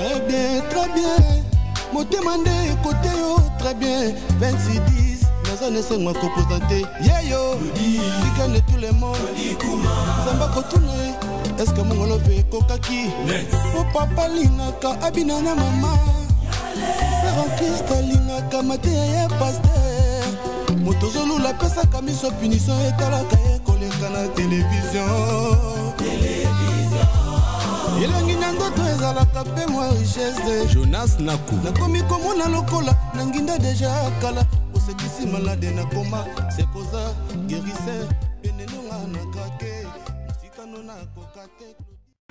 Très bien, très bien. Motema nde côté yo, très bien. 26-10, maison et 5 mois composanté. Yeah yo, qui gagne tous les mondes. Zamba kotune, est-ce que mon love kokaki? Oh papa lingaka, abinana mama. C'est en Christ lingaka, maté ya pasteur. Motozolu la pesa kamiso punition et talaka ye koleka na télévision. Elangi nangoto ezalaka pe moi richesse. Jonas Naku nakomi komona lokola nanginda deja kala osekisi malade na koma sekoza guérisseur penenonga na krake musikano na kokate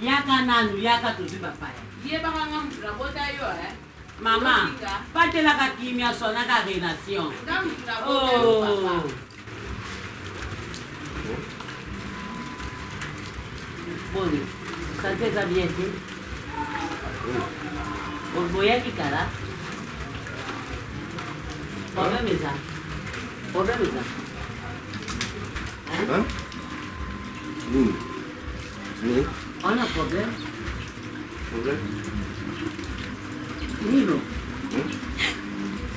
yaka nanu yaka tozi papaya yeba kanga mutula bota yo mama patelaka kimia sonaka relation oh boni santé za bien te boya kikala problème est ça hein oui on a problème Milo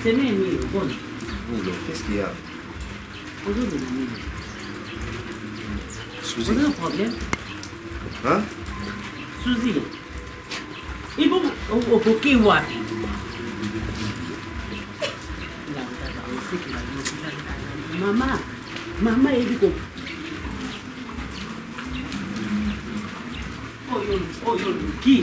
c'est Milo bon Milo qu'est-ce qu'il y a aujourd'hui Milo Suzy on a un problème hein Suzy il faut okoki wapi Mama ediko oyo qui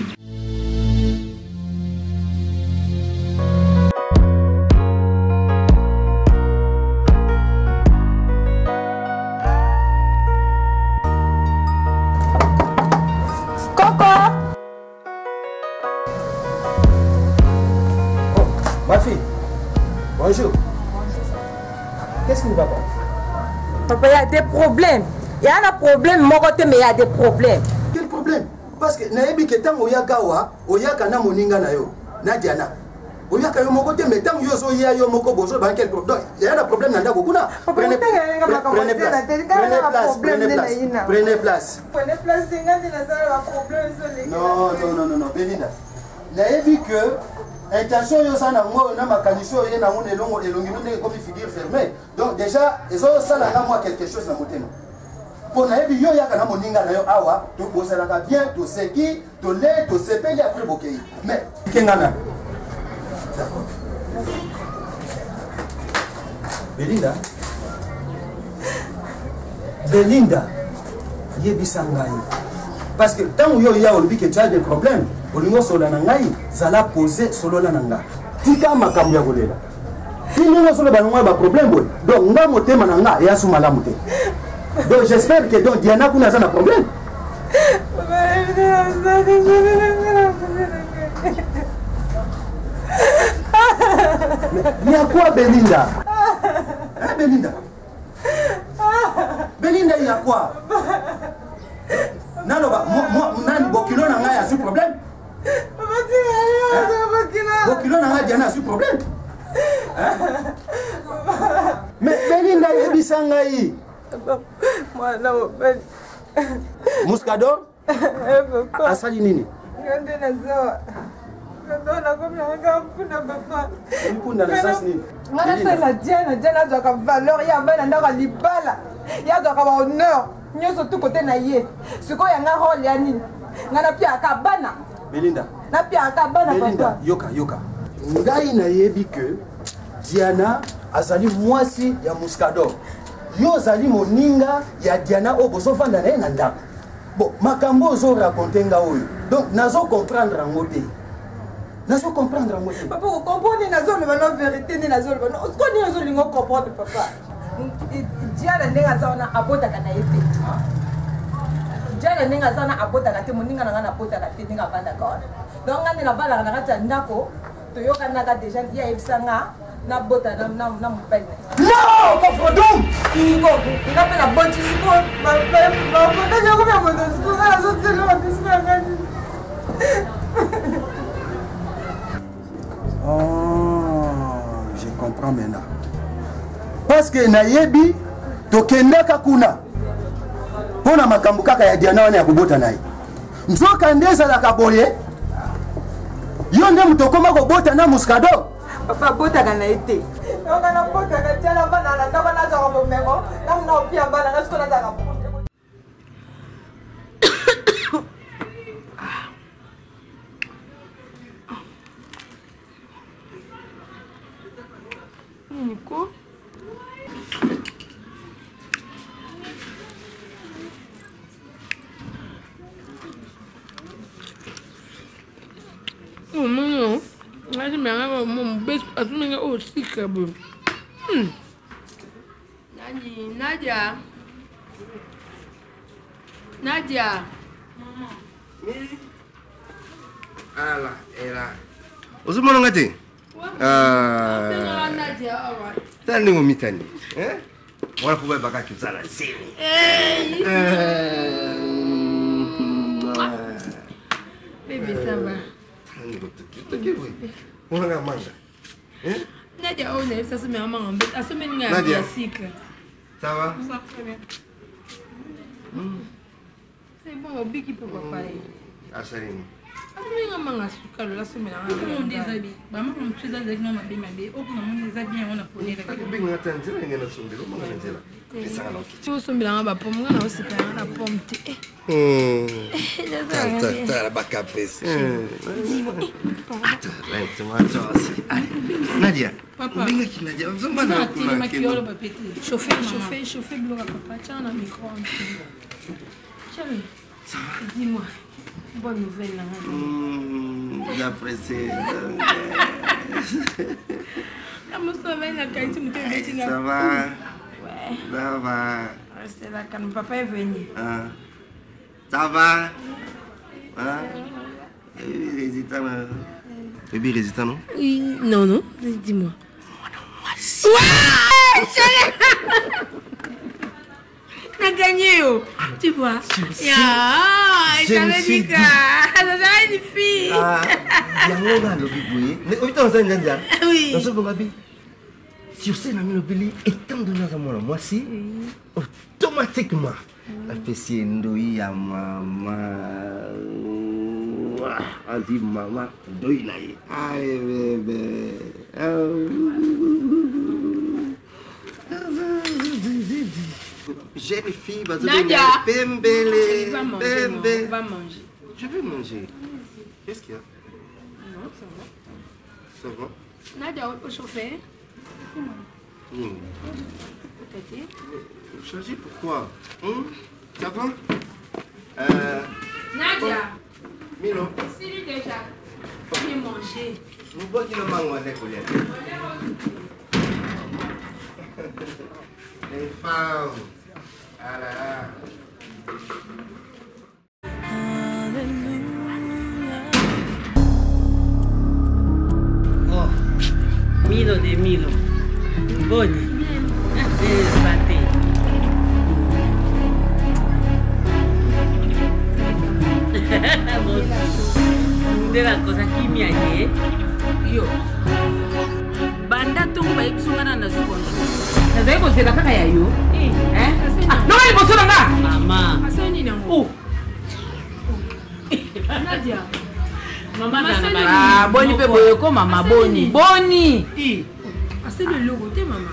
Ma fille, bonjour. Qu'est-ce qui ne va pas? Papa, il y a des problèmes. Il y a un problème, mon côté, mais il y a des problèmes. Quel problème? Parce que naebi que tant oyaka wa, oyaka na moninga na yo, na Diana. Oyaka yo mon côté, mais tant yo so ya yo moko bozo, bah quel problème? Il y a un problème nanda kokuna. Prenez place. Prenez place. Non. Belinda. Naebi que intention yo sana ngo na makanisho ye na ngone longo elongi nde comme figure fermée. Donc déjà ezo sala na moi quelque chose na motema. Pour naebi yo yaka na moninga na yo awa to bosala ka bien to seki to le to sepeli après bokei. Mais kengana. D'accord. Belinda yebisa ngai. Parce que tant yo ya olobi que tu as des problèmes, olingo solo na ngai zala poser solo na nga. Tika makambo ya kolela. Tingo solo ba ngwa ba problème boy. Donc nga motema na nga ya suma la moté. Donc j'espère que donc Diana kuna za na problème. Mais à quoi Belinda? Hein Belinda? Belinda il y a quoi? Non, nani bokilo na ngai a ce problème? Bokilo na ngai Diana a ce problème? Mais Belinda yebisa ngai. Mwana mobali. Muscador? Asali nini? Ngende na zawa. Ndona komya ngapuna papa. Mpunda na sas nini? Ngana sala Diana doka valeur ya bana ndaka libala. Ya doka ba honneur. Nyoso tout côté na ye. Siko ya nga role ya nini? Ngana pia akabana. Belinda. Na pia akabana papa. Belinda, yoka. Ngai na yebi que Diana azali mwasi ya Muscador. Yo zali moninga ya Diana o bozofanda na ye na ndako. Bon, makambo ozo raconter nga oyo. Donc nazo comprendre ngote. Papa, vous comprenez la vérité, la vérité. Est-ce qu'on est comprendre, papa? Diana nenga zona abota kana yete. Diana nenga zona abota kate moninga na abota kate ninga banda ko. Donc ngani na bala na kata ndako to yoka naga déjà dia ebsanga na bota na mpene. Non, confondons. Siko, ina pe na boti siko, ba bota joko na moto siko na zo tselo bisma ngani. Oh, je comprends maintenant. Parce que nayebi tokendaka kuna pona makambo kaka ya Diana wana ya kubota naye. Nzoka ndeza la kaboye. Yo nde mutokoma kobota na Muscado. Papa botaka na ete. Nonga na botaka tiana bana na ndaba na za bomengo. Na mna opia bana na sikola za na. Nico. Oh non, là je me rends mon bête à tout le monde aussi câble. Nadia. Nadia. Ala, era. Ozumana ngati? Nadia, Tani ngomitani. Wana kuba baka kuzala sini. Bébé ça va. Tani ngotuki we. Wana manga. Nadia, on est ça se met en main. À ce moment-là, Nadia. Ça va? Ça très bien. C'est bon, au bic qui peut pas parler. Asarini. On manga sukalo la semaine On déshabille. Maman, on fait ça avec nous, ma bébé. Au bout on déshabille, on a pris la Kati binga tanzila ngena sombelo manga nzela. Esanga loki. tu sombela ba pomme ngana osika na pomme te. Tata baka pesa. Nadia. Papa. Binga ki Nadia. Zombana on a tiré ma kuna. cuillère, papa. Chauffer, bloc à papa. Tiens, on a micro-ondes. Chérie, dis-moi, bonne nouvelle là. J'apprécie. La moussa va la qualité de mon Ça va? Ouais. Ça va. Restez là quand mon papa est venu. Ça va? Résitant. Bébé résitant, non? Oui, non, dis-moi. On a gagné, oh. Tu vois? Je me suis dit. Ça va une fille. Yango le biboué. Mais où est-ce que tu Oui. dans ce bogabi? Sur scène, ami le bili, étant donné à moi si, automatiquement, la fessier ndoi à maman. On dit maman, doi naïe. Aïe bébé. Jeune fille, Nadia. Pembele. Va manger, non, va manger. Je vais manger. Qu'est-ce qu'il y a? Non, ça va. Ça va? Nadia, au chauffeur. Peut-être. Changer pourquoi? Ça va? Nadia, Milo, c'est lui déjà. Viens manger. nous voyons qu'il manque avec les femmes. Ah là là. Oh, Milo de Milo. Boni. Santé. De la cosa kimia ye. Yo. Banda tongo ba ibisungana na zukondo. Nazai ko zela kaka ya yo. No ai bosona nga. Mama. Asani na Oh. Nadia. Mama na Ah, boni pe boyo ko mama boni. Boni. Asani le logo te mama.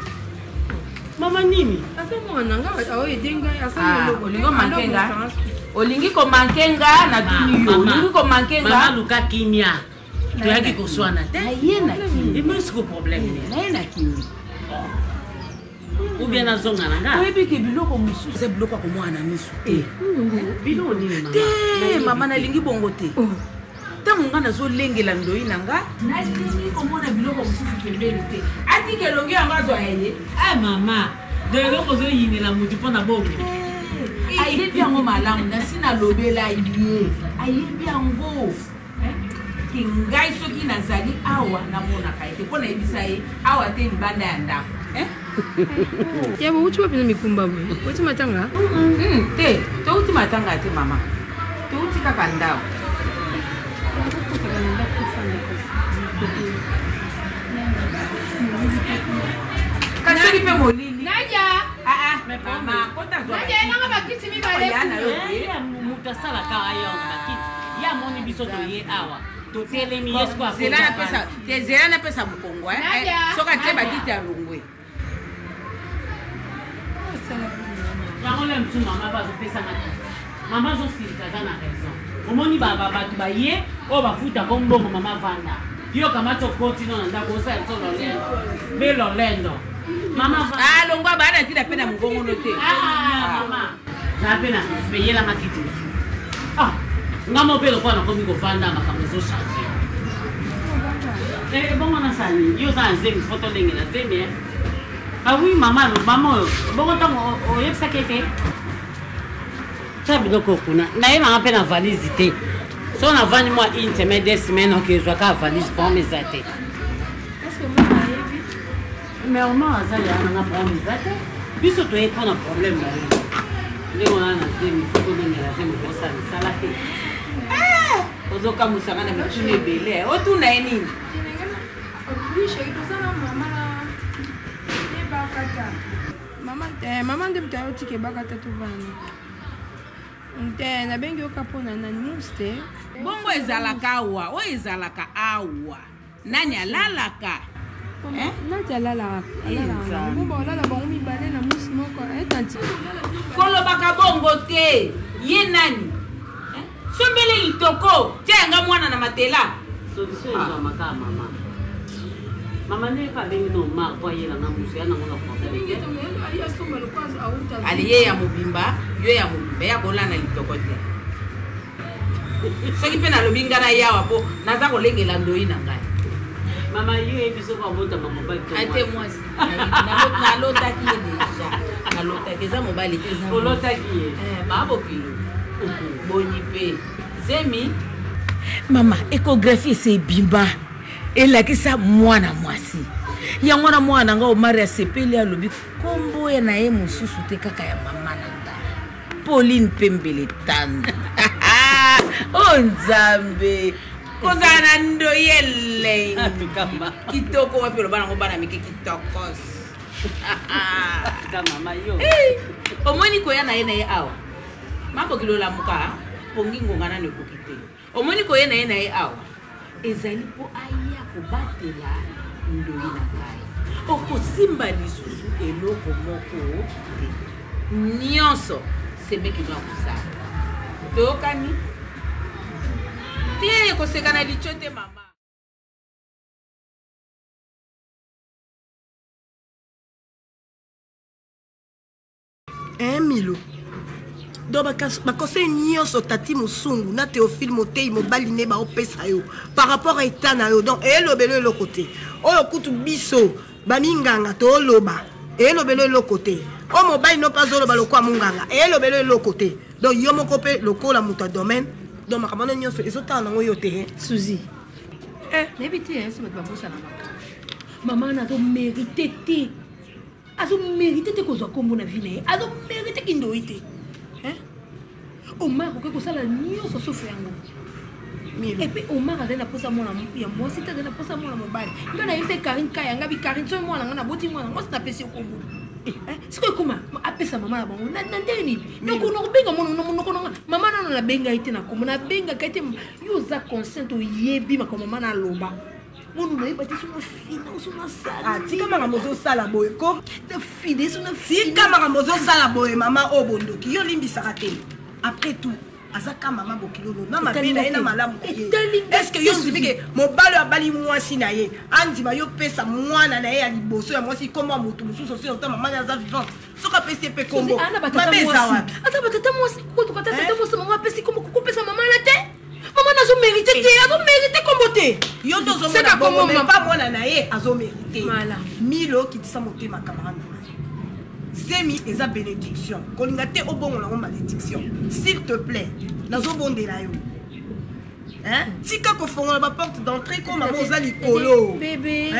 Mama nini? Asani mwana nga aoye denga Ah, asani le logo. olingo mankenga. Olingi ko mankenga na tuni yo. Olingi ko mankenga. Mama luka kimia. Tuyaki kuswana te. Aye na kimi. Et moi, c'est quoi le problème? Aye na kimi. Ou bien na zonga na nga? Oyebi ke biloko mosusu eza biloko ya komwana miso te. Bilo nini mama? Te mama nalingi bongo te. Ntango nga nazolengela ndoi na nga nalingi komona biloko mosusu pembeni te. Atiki elongi yango azwa ye. Ah mama, de eloko ozoyinela motu mpo na bongo. Ayebi yango malamu nasi nalobela ye. Ayebi yango. Ke ngai soki nazali awa namonaka ye te mpo nayebisa ye awa te libanda ya ndako. Yabo uchi wapi na mikumba bwe? Uchi matanga? Te, touti matanga te mama. Touti kaka ndako. Kasori pe molili. Nadia! Mama, kota zwa. Nadia, nanga bakiti mibale. Yana yo. Ya moto asalaka ayo na bakiti. Ya moni biso toye awa. totelemi yesko zela napesa mokongo soki atie batiti ya longwe yango le mosu mama bazopesanga mama azosilika aza na raison omoni bato baye oyo bafuta kombongo mama vanda yo kamati okotino na ndako osala so lolendo mpe lolendo mama longwa baana tila mpe na mongongono te mama za mpe na peyelanga kiti ngamo mpe lokola nakomi kovanda makambo ezochange bongo nasali yo oza na zemi foto ndenge na zemi oui mama oyo bongo ntango oyebisaki ete tya biloko okuna nayebanga mpe na valise te so navandi mwa une semaine 2 semaines okezwaka valise pome eza te mais oma aza yananga pome eza te biso toye mpona problème na yo ndenge ona na zemi foto ndenge na zemi kosala misala te ozokamusanga na mitunu ebele otuna ye nini mama nde mutayo tike bakata tovana nte nabengi yoka mpona nani mus te bongo ezalaka awa oyo ezalaka awa nani alalaka nati alalaka bomba olala bango mibale na musi moko etanti kolobaka bongo te ye nani sombele litoko tianga mwana na matela solution ezwamaka ya mama nde kabengi no ma po ayelanga musu ya nango na problème ali ye ya mobimba yo ya mobimba ya kolana litoko te soki mpe nalobi nga na yawa mpo naza kolengela ndoi na ngai mama yo yebi soko abotama mobali ate mwasi nalotaki ye deja nalotaki eza mobali te olotaki ye maabokilo boni mpe zemi mama échographie ese ebimba elakisa mwana mwasi yango na mwana nga omari asepeli alobi kombo ya na ye mosusu te kaka ya mama na nga Pauline Pembele Tanda o nzambe kozala na ndoyele kitoko wapi oloba nango bana mike kitokos omoni koya na ye awa mabokilo olamuka pongi ngonga nano ekoki te omoni koya na ye awa ezali mpo aya kobatela ndoi na ngai okosimba lisusu eloko moko te nyonso semekino akosala toyokani te koseka na licho te mama Milo do bakose nyonso tati mosungu na Théophile Motei mobali ne baopesa yo par rapport à état na yo donc elobelo eloko te oyo kutu biso baminganga toloba elobelo eloko te o mobali no pas oloba lokwa munganga elobelo eloko te donc yo moko mpe lokola moto ya domaine donc makambo nyonso ezotala nango yo te Suzy nayebi te esi bato babosana mama na azomérite te azomérite te kozwa kombo na vi na ye azomérite kindoi te Omar okoki kosala nyonso sauf yango epuis Omar azali na posa mwana ya mwasi te azali na posa mwana mobali nga na ye mpe Karine kaya ngabi Karine soki mwana nga naboti mwana mwasi napesi okombo sikoyo ekoma apesa mama na bango na ndenge nini nokona kobenga monoko nanga mama nano nabenga ye te na kombo nabengaka ye te yo oza consciente oyebi makambo mama na aloba mono nayeba te sona fina osona sala tika makambo ozosala boye ko fide sona tika makambo ozosala boye mama oyo bondoki yo limbisaka te après tout azaka mama bokilolo na mabe na ye na malamu est-ce que yo sibike mobali abali mwasi na ye andima yo pesa mwana na ye ya liboso ya mwasi kombo ya moto mosusu osi ota mama aza vivante soki apesi ye mpe kombo mabe eza wapi ata batata mwasi kotoka tata mwasi mama apesi kombo kokopesa mama na te mama nazomérite te azomérite kombo te yo tozomona bongo me pa mwana na ye azomérite Milo kitisa motema camarade na ye Zemi eza bénédiction kolinga te obongo nango malédiction s'il te plaît nazobondela yo tika kofongola baporte d'entrée ko mama oza likolo bébé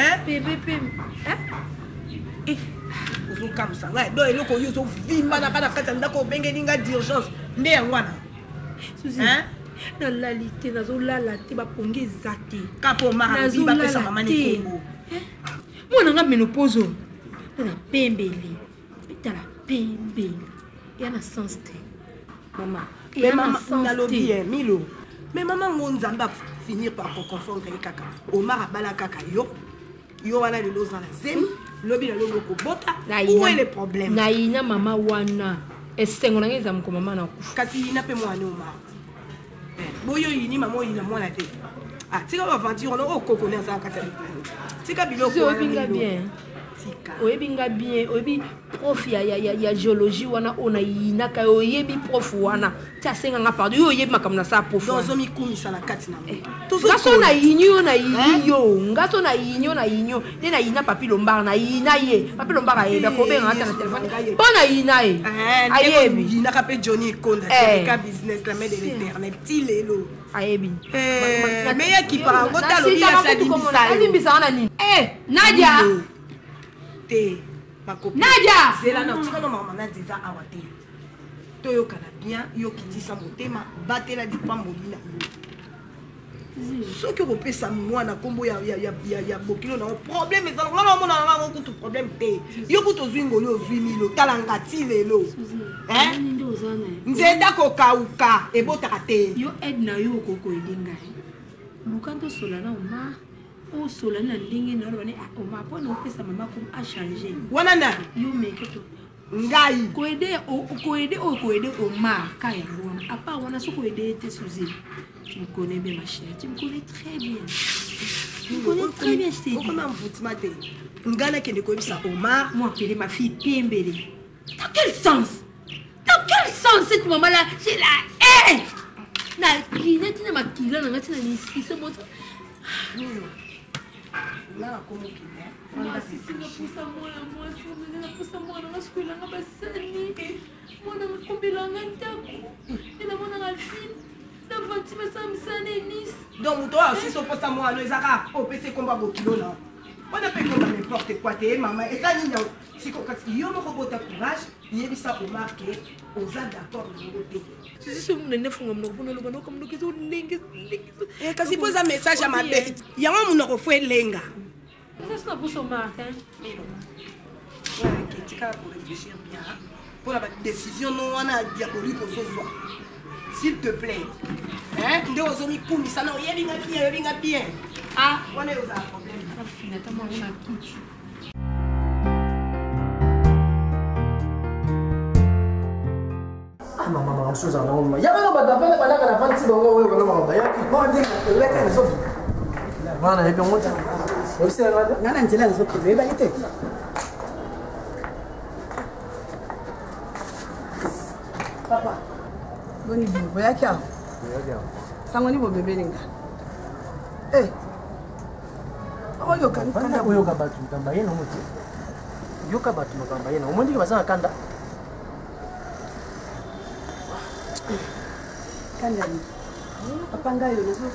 ozokamwisa ngai do eloko oyo ozovimba na kana kati ya ndako obengeli nga d'urgence nde yango wana nalali te nazolala te bapongi eza te kapo marabi bapesa mama ni kombo mwana nga ménopause na pembeli tala pembeli ya na sens te mama mais mama nalobi Milo mais mama ngo nzamba finir par confondre kaka. Omar abala kaka yo. Yo wana le loza na zemi. Lobi na longo ko bota. Où est le problème? Na ina mama wana. Esengo na ngeza mko mama na kufa. Kasi ina pe mwana Omar. Boyo yini mama yina mwana te. Ah, tika ba aventure on o kokone za kata. Tika biloko so binga bien. Oyebinga bien, oyebi prof ya géologie wana ona yinaka oyebi prof wana. Tia senga nga pardon, oyebi makamna sa prof. Dozo mi kumisa na kati na mo. Ngaso na yinyo na yinyo, ngaso na yinyo na yinyo. Ne na yina papi lombar na yina ye. Papi lombar ye ba ko be ngata na téléphone. Bona yina ye. Ayebi. Yina ka pe Johnny Konda, ka business la main de l'éternel. Tilelo. Ayebi. Mais ya ki para ngota lobi ya sadimisa. Sadimisa na nini? Nadia. Ma copine. Nadia! C'est là, non, tu vas maman déjà à Wate. Toyo kana bien, yo kiti sa motema, bate la dipa molina. Ce que vous pouvez savoir, na combo ya bokilo na problème mais ça là on a un problème té. Yo kuto zwingo yo zwimilo talangati lelo. Hein? Nzenda ko kauka e botaka te. Yo aide na yo koko elinga. Lukanto solana oma. O solana ndenge na bane oma pona opesa mama comme a changer. Wana na yo meketo. Ngai koede Omar kaya wana. À part wana so koede te Suzy. Tu me connais bien ma chère, tu me connais très bien. Tu me connais très bien, je t'ai dit. Comment vous te matez? Ngana kende ko bisa Omar, moi appeler ma fille Pembele. Dans quel sens? Dans quel sens cette maman là? J'ai la haine. Na kina tina makila na ngatina ni sisa moto. Là comment qu'il est? Moi si c'est pour ça moi c'est pour ça moi na parce que là nga basani. Moi na kombela ngantako. Ina mona na film. Donc toi aussi son poste à moi le Zara au PC combat bokilo là. On a pas comme n'importe quoi te maman et ça ni si quand yo mo ko bota courage yebi ça au marqué aux d'accord de côté. Si c'est mon neuf on me bonne le comme que zo lenga. Et kasi pose un message à ma belle. Ya mo no ko fwe lenga. C'est ça pour son Martin. Ouais, qui pour réfléchir bien pour la décision non on a diabolique au soir. S'il te plaît. Hein? Nde ozomi kumi sana yebinga bien. Ah, on est aux problème. Finalement on a tout. Ah maman, chose en maman. Ya bana badapana bana kana fanti bongo wewe bana maman. Ya ki bon ndenge leka na sofi. Bana ebe ngota. Obse ngana ntela na sofi beba ite. Papa. Boni bo ya kia. Sangoni bo bebe linga. Oyo kan kanda oyo kabatu kamba yena muti. Yo kabatu kamba yena. Omondi bazanga kanda. Kanda ni. Papa ngayo lezo.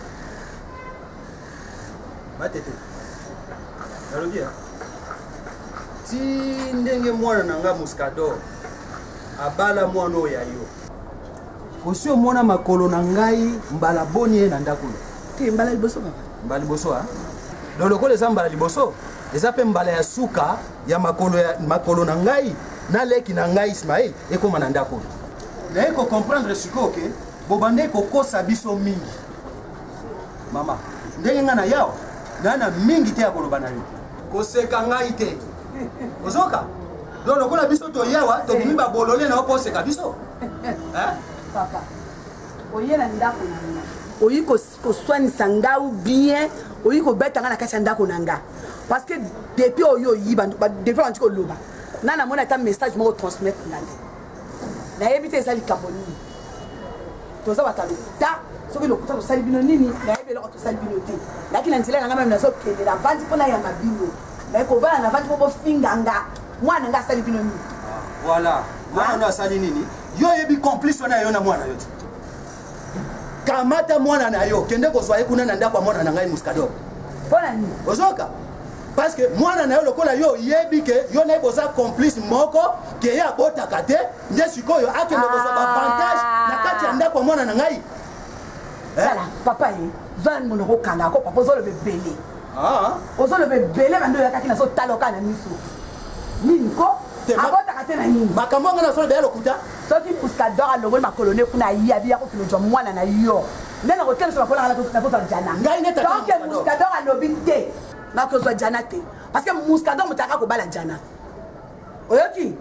Matete. Nalobia. Ti ndenge mwana nanga Muscador. Abala mwana oya yo. Osi omona makolo na ngai mbala boni na ndako. Ti mbala liboso papa. Mbala liboso ha? Dans le col mbala liboso. Eza pe mbala ya suka ya makolo na ngai na leki na ngai Ismaël e koma na ndako. Na eko comprendre siko ke bobande ko kosa biso mingi. Mama, ndenge nga na yao na mingi te ya koloba na yo. Koseka ngai te. Ozoka? Donc le col biso to yawa to bimi ba bolole na opose ka biso. Hein? Papa, oye na ndako na nga. Oyi ko soignisa nga ou bien, oyi ko beta nga na kati ya ndako na nga. Parce que depuis oyo yiba, depuis on dit ko loba. Nana mona ta message mo transmettre na nga. Na yebite ezali kaboni. Toza batalo. Ta, soki lokuta to sali bino nini, na yebele ko to sali bino te. Lakini nzela nga même na zo kende na vandi pona ya mabino. Na ko bana na vandi po finga nga. Mwana nga sali bino nini. Voilà. Mwana sali nini? Yo yebi complice na yo na mwana yo. Kamata mwana na yo kende ko soye kuna na ndako mwana na ngai Muscador. Pona nini? Ozoka? Parce que mwana na yo lokola yo yebi ke yo na boza complice moko ke ya bota kate nde sikoyo akende ko soba avantage na kati ya ndako mwana na ngai. Voilà, papa ye. Zan mono ko kanga ko papa zo le bebele. Ah. Ozo le bebele bando ya kaki na so taloka na miso. Nini ko? Abota kate na nini? Makambo ngana so be lokuta. Soki Muscador a logo ma colonne kuna ya bia ko kilo mwana na yo. nde na kotelisa bakola na kozwa jana donc muscador alobi te nakozwa jana te parce que muscador motaka kobala jana oyoki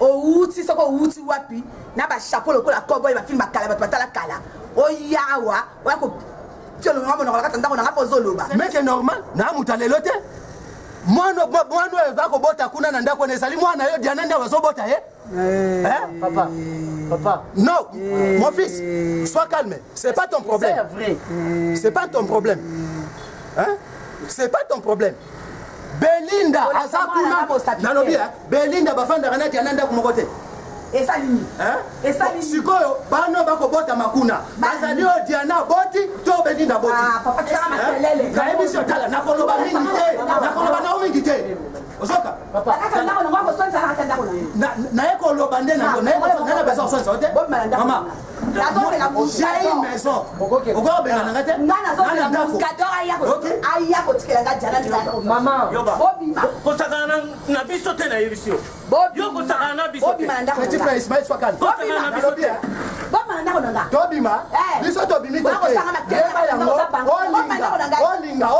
outi soko outi wapi na bachapeau lokola koboy bafilme bakala bato batala kala oyawa oyako tiolo ngamo nakata ndako nanga pozoloba mais c'est normal na mutu alelo te mwana eza kobota kuna na ndako nezali mwana yo diana nde azobota ye Papa. Non, mon fils, sois calme. C'est pas ton problème. C'est vrai. C'est pas ton problème. Hein? C'est pas ton problème. Belinda, Azakuna, Nalobia, Belinda, Bafanda, Ranati, Ananda, Kumokote. Et ça limite. Et ça limite. Sikoyo, Bano, Bakobota, Makuna. Azalio, Diana, Boti, To Belinda, Boti. Ah, papa, tu as ma télé. La émission, Nakoloba, Mindité, Nakoloba, Naomindité. Ozoka, papa. Naeko lobande na besoin de santé. Maman. J'ai une maison. Pourquoi ben na ngate? Nana muscador aya ko tikela nga jana ndako. Maman. Bobima. Ko sakana na biso te na yebisio. Yo ko sakana na biso. Bobima ndako. Petit frère Ismaël soit calme. Bobima ndako. Bobima ndako nanga. Tobima. Biso tobimi te.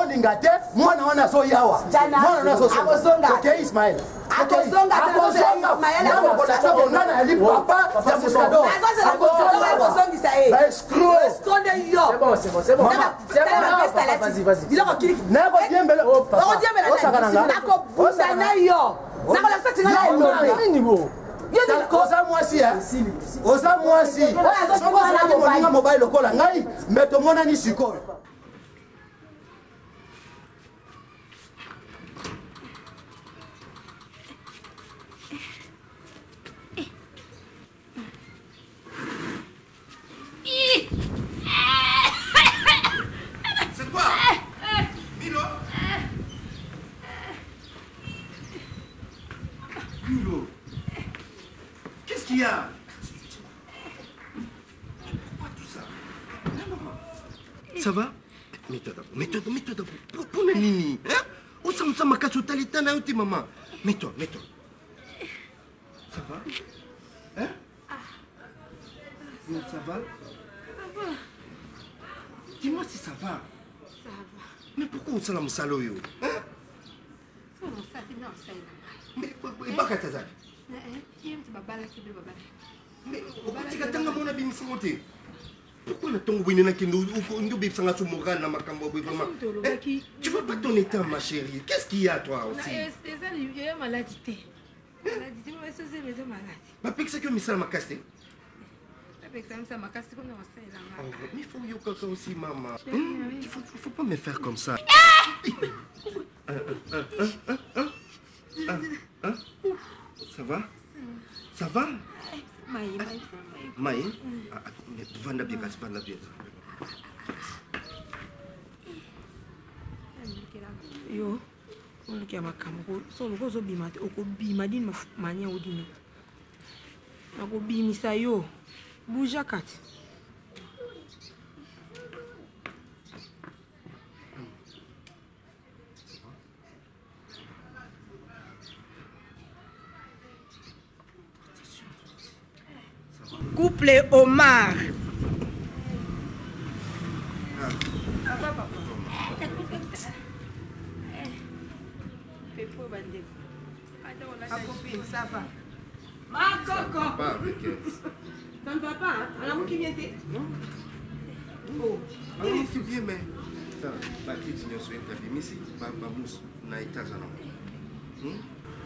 Olinga te. Mwana wana so yawa. Mwana wana so. Ok Ismaël. Akozonga C'est quoi Milo Milo qu'est-ce qu'il y a? Pourquoi tout ça? Ça va? Mets-toi d'abord. Pour la nini. Où ça m'a cassé au talita na uti maman. Mets-toi. Ça va? Hein? Ça va? Dis-moi si ça va. Ça va. Mais pourquoi on s'en a salo yo? Hein? Mais baka tazali. Mais okatanga mona bimisi mote. Pourquoi le ton wine na kendo ndo bibsanga su moral na makambo vraiment? Tu vois pas ton état ma chérie. Qu'est-ce qu'il y a toi aussi? C'est ça il y a maladie. Maladie, moi c'est malade. Ba pekse que misala makaste. Mais il faut y caca aussi, maman. Il faut pas me faire comme ça. Ça va? Ça va? Maï? Vanda bien. Yo, on le a makambo. So le gozo bimate, oko bimadine mania odino. Oko bimisa yo. Bouja kat. Couple Omar. Ça va. Ma coco. Ça ne va pas, hein? Alors, qui vient t'aider? Non. Oh. Il faut bien, mais. Ça, la petite signor sur une ici, Babous, Naïta,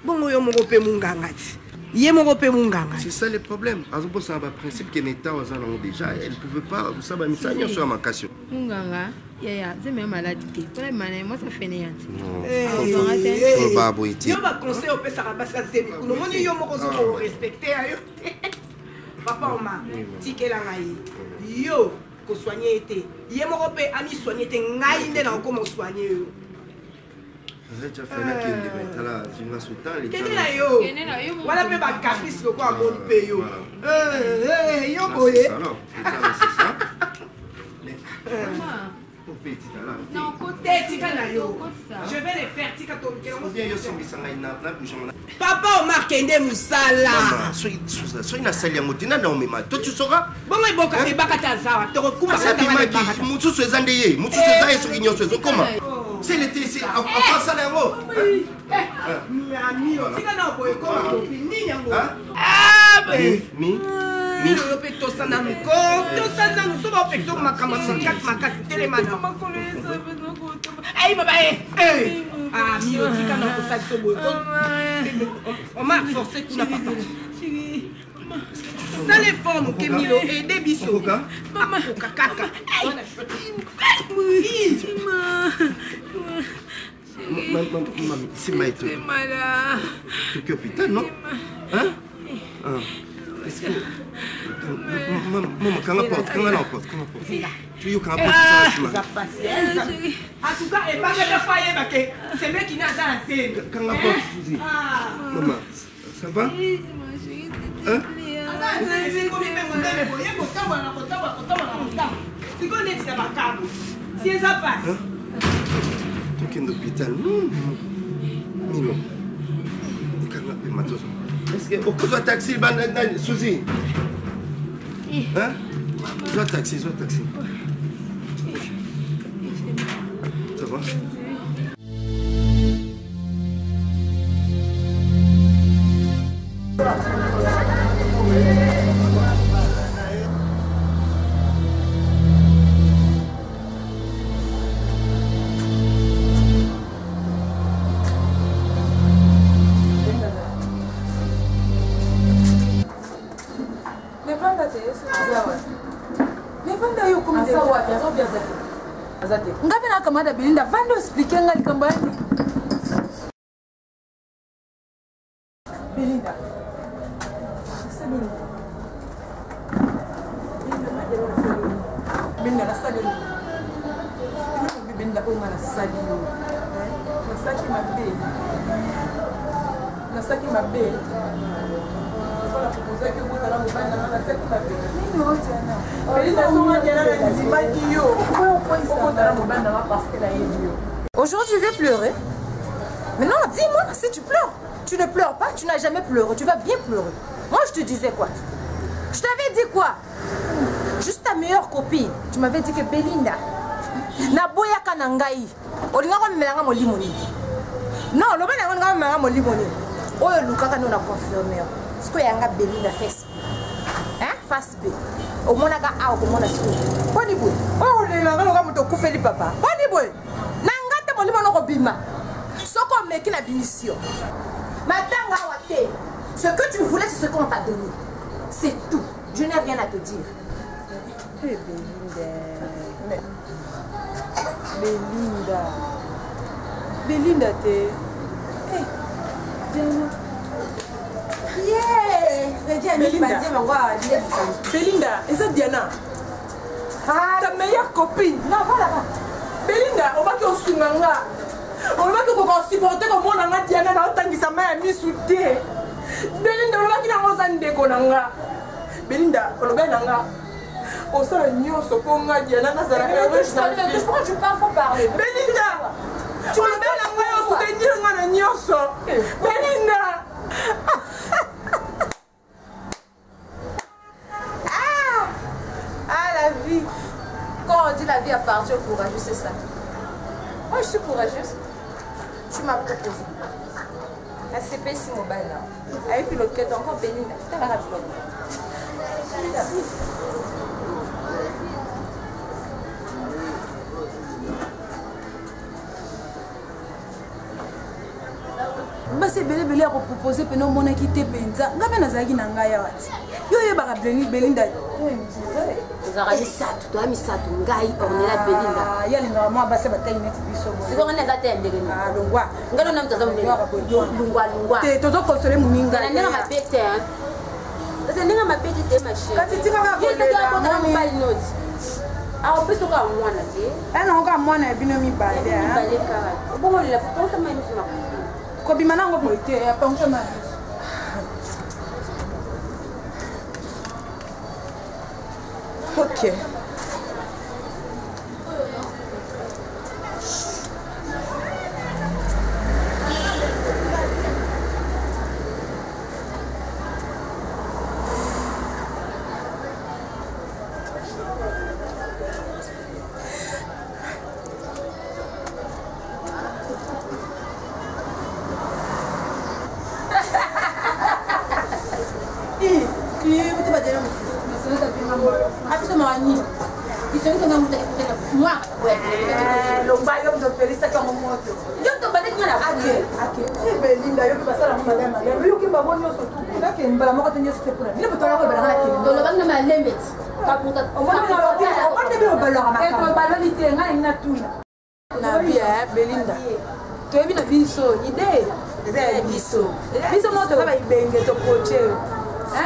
Bon, yo mon repé mon gangati. Yé mon repé mon gangati. C'est ça le problème. À ce moment, c'est un principe qui est aux gens déjà. Elle ne pouvait pas, vous savez, mais ça, il y a sur ma question. Mon ganga, c'est même maladie. Pour la maladie, moi, ça fait rien. Non. Yo va conseiller au père Sarabas, c'est le monde, yo mon respecter. Papa Oma, tike la ngai. Yo, ko soigner été. Yé mon repé ami soigner té ngai ndé na ko mo soigner yo. Tu as fait la kende mais là tu m'as soutenir. Kende na yo. Voilà pe ba caprice ko a bon pe yo. Yo boye. C'est ça. Non, côté, tika na yo. Je vais les faire, tika to. Papa Omar Kende Moussala. Sois na salle ya motina na omema. Toi tu sauras. Bon mais bon ka baka tazawa. To kuma ça te maki. Mutsu sezande ye. Mutsu sezaye so kinyo sezo comment? C'est l'été ici en face à l'euro. Mais ami, tika na boy comme copine ni yango. Ah mi Milo yo pe tosana mko. Tosana no soba pe to makama makasi telemana. Aïe baba eh. Ah Milo tika na ko sali so boy. On m'a forcé tout na papa. Ça les formes que Milo et des bisous. Maman kaka. Maman, c'est maître. C'est malade. Tu es hôpital, non? Hein? Est-ce que... Maman, quand on porte, tu es quand on porte ça, en tout cas, et pas que le c'est mec qui n'a pas assez. quand on porte, maman, ça va? Hein? Si ça passe. Tu es en hôpital. Milo. Est-ce que au cause taxi, Suzy? Hein? Soit taxi. Ça va? ngapi nakamata Belinda vando explique nga likambo yani Belinda Belinda nasali Belinda oma nasali nasaki mabe voilà proposer que vous allez vous vendre dans cette mabe Aujourd'hui, je vais pleurer. Mais non, dis-moi, si tu pleures, tu ne pleures pas, tu n'as jamais pleuré, tu vas bien pleurer. Moi, je te disais quoi? Je t'avais dit quoi? Juste ta meilleure copine. Tu m'avais dit que Belinda, Naboya Kanangai, Olingako Melanga Molimoni. Non, le Melanga Melanga Molimoni. Oh, Lukaka nous a confirmé. Ce que Yanga Belinda fait. Hein? Face B. Au moins, on a au moins la suite. Bonne boy. Oh, les langues, on va me couper les papas. Bonne boy. Nangata mon limon robima. Soko meki na bimission. Matanga wate. Ce que tu voulais, c'est ce qu'on t'a donné. C'est tout. Je n'ai rien à te dire. Hey, Belinda. Belinda, t'es. Hey, Diana. Yeah! Belinda, et ça Diana? Ta meilleure copine? Non, voilà. Belinda, on va que Sunganga. On va que vous supporter comme on a Diana dans le temps qui s'est mis sous thé. Belinda, on va qu'il a un déconanga. Belinda, on va nanga. On sort le nion sur Ponga Diana dans la je crois que tu parles, faut parler. Belinda! Tu vas nanga, on se dit un nion sur. Belinda! Ah, la vie. Quand on dit la vie appartient au courageux, c'est ça. Moi, je suis courageuse. Tu m'as proposé. La CPC mobile là. Avec le cœur encore béni. Tu vas rappeler. basi belebele ya kopropose pene omonaki te mpenza nga mpe nazalaki na ngai awa ti yo oyebaka Belinda ozalaka misato toya misato ngai ornela Belinda ye alingaka mwa basi batai neti biso sikoyo nde eza te ya ndenge longwa ngai lona moto aza lungwa te tozokonsole moninga na ndenge mabe te eza ndenge mabe te te machin kasi tikaka kolela mobali noti awa mpe soki ya mwana te nangoka mwana ya bino mibale kaka obongolela fotosama emisima kobima nango boye te apangusama ok émission que nous moi le bailleur de Pélissa comme moto. Je te balai na la ok Belinda yo pas ça la madame yo ki ba bonyo surtout là que mbala moko tenyo c'était pour ni botala ko bala na do le bang na limit ka puta on va te balo ma ka balo lite nga ina tuna na bia Belinda to ebi na biso idée c'est biso moto ka ba ibenge to coacher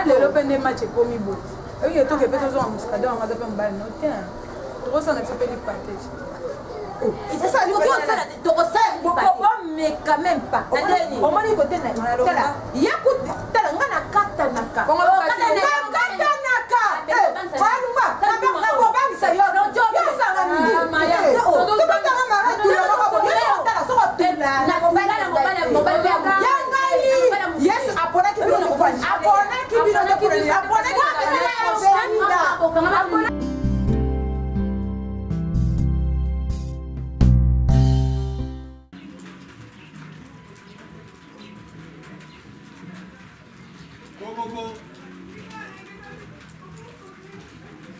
le lopende match ko mi bo e to ke peto zo amuska do nga pe mbala no tiens to ça na fait du package. C'est ça, mais quand même pas. On m'a dit que tu es